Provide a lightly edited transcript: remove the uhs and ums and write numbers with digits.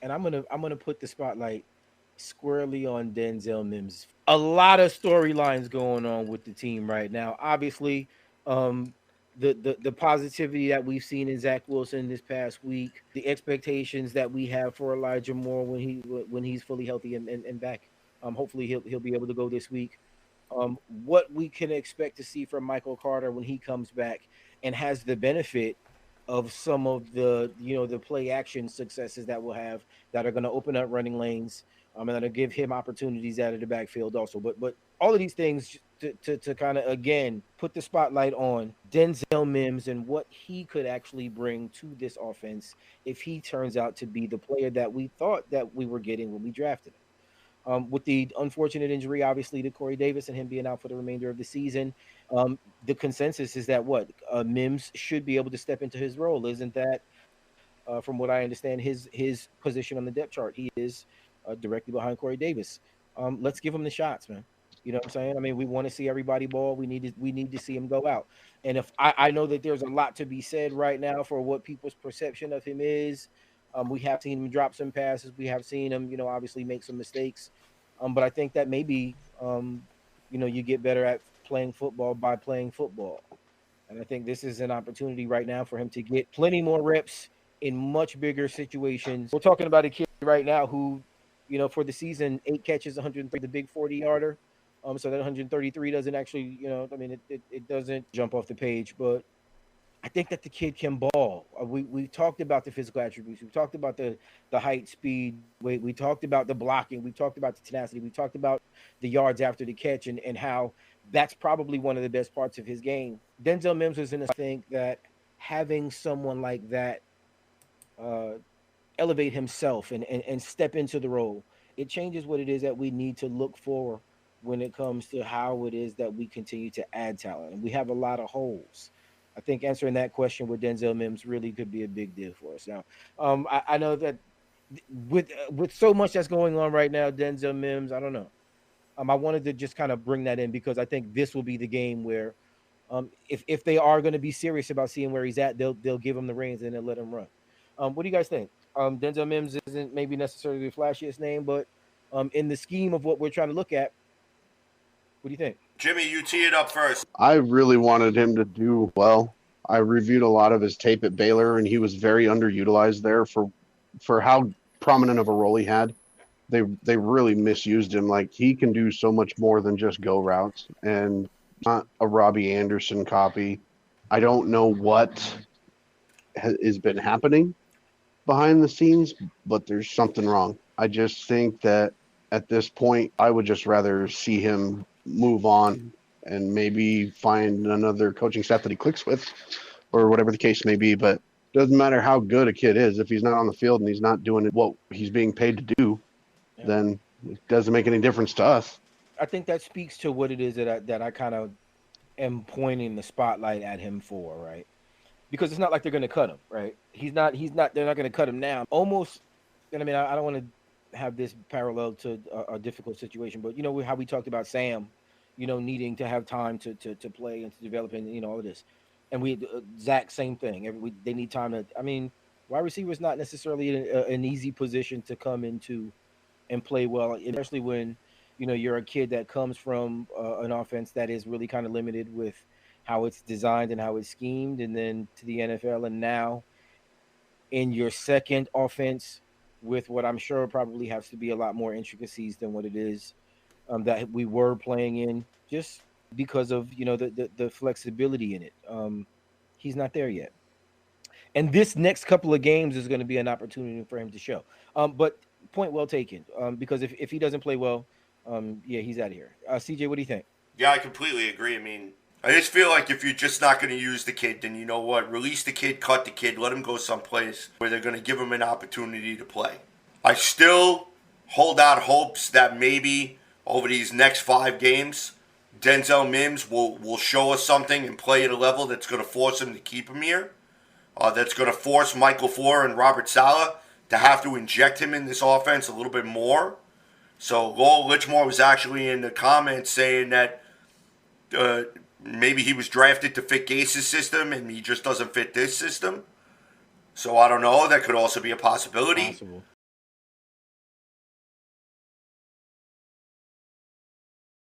and I'm gonna put the spotlight squarely on Denzel Mims. A lot of storylines going on with the team right now. Obviously, um, the positivity that we've seen in Zach Wilson this past week, the expectations that we have for Elijah Moore when he's fully healthy and back. Hopefully he'll be able to go this week. What we can expect to see from Michael Carter when he comes back and has the benefit of some of the play action successes that we'll have that are going to open up running lanes, and that'll give him opportunities out of the backfield also. But all of these things to kind of again put the spotlight on Denzel Mims and what he could actually bring to this offense if he turns out to be the player that we thought that we were getting when we drafted him. With the unfortunate injury, obviously, to Corey Davis and him being out for the remainder of the season, the consensus is that Mims should be able to step into his role. Isn't that, from what I understand, his position on the depth chart? He is directly behind Corey Davis. Let's give him the shots, man. You know what I'm saying? I mean, we want to see everybody ball. We need to see him go out. And if I know that there's a lot to be said right now for what people's perception of him is. We have seen him drop some passes. We have seen him, obviously make some mistakes. But I think that maybe, you get better at playing football by playing football. And I think this is an opportunity right now for him to get plenty more reps in much bigger situations. We're talking about a kid right now who, for the season, 8 catches, 130, the big 40-yarder. So that 133 doesn't actually, I mean, it doesn't jump off the page, but I think that the kid can ball. We talked about the physical attributes. We talked about the height, speed, weight. We talked about the blocking. We talked about the tenacity. We talked about the yards after the catch and how that's probably one of the best parts of his game. Denzel Mims was in a think that having someone like that uh, elevate himself and step into the role, it changes what it is that we need to look for when it comes to how it is that we continue to add talent. And we have a lot of holes. I think answering that question with Denzel Mims really could be a big deal for us. Now, I know that with so much that's going on right now, Denzel Mims, I don't know. I wanted to just kind of bring that in because I think this will be the game where, if they are going to be serious about seeing where he's at, they'll give him the reins and they'll let him run. What do you guys think? Denzel Mims isn't maybe necessarily the flashiest name, but in the scheme of what we're trying to look at, what do you think? Jimmy, you tee it up first. I really wanted him to do well. I reviewed a lot of his tape at Baylor, and he was very underutilized there for how prominent of a role he had. They really misused him. Like he can do so much more than just go routes, and not a Robbie Anderson copy. I don't know what has been happening behind the scenes, but there's something wrong. I just think that at this point, I would just rather see him move on and maybe find another coaching staff that he clicks with or whatever the case may be. But it doesn't matter how good a kid is. If he's not on the field and he's not doing what he's being paid to do, Yeah. then it doesn't make any difference to us. I think that speaks to what it is that I kind of am pointing the spotlight at him for, right? Because it's not like they're going to cut him, right? He's not. They're not going to cut him now. Almost, and I mean, I don't want to have this parallel to a difficult situation, but how we talked about Sam, needing to have time to play and to develop and all of this, and Zach same thing. They need time to. I mean, wide receiver is not necessarily an easy position to come into and play well, especially when you're a kid that comes from an offense that is really kind of limited with how it's designed and how it's schemed, and then to the NFL, and now in your second offense with what I'm sure probably has to be a lot more intricacies than what it is that we were playing in, just because of the flexibility in it. He's not there yet, and this next couple of games is going to be an opportunity for him to show. But point well taken. Because if he doesn't play well, yeah, he's out of here. CJ, what do you think? Yeah, I completely agree. I mean, I just feel like if you're just not going to use the kid, then you know what? Release the kid, cut the kid, let him go someplace where they're going to give him an opportunity to play. I still hold out hopes that maybe over these next 5 games, Denzel Mims will show us something and play at a level that's going to force him to keep him here. That's going to force Michael LaFleur and Robert Saleh to have to inject him in this offense a little bit more. So Lowell Lichmore was actually in the comments saying that maybe he was drafted to fit Gase's system and he just doesn't fit this system. So I don't know. That could also be a possibility. Possible.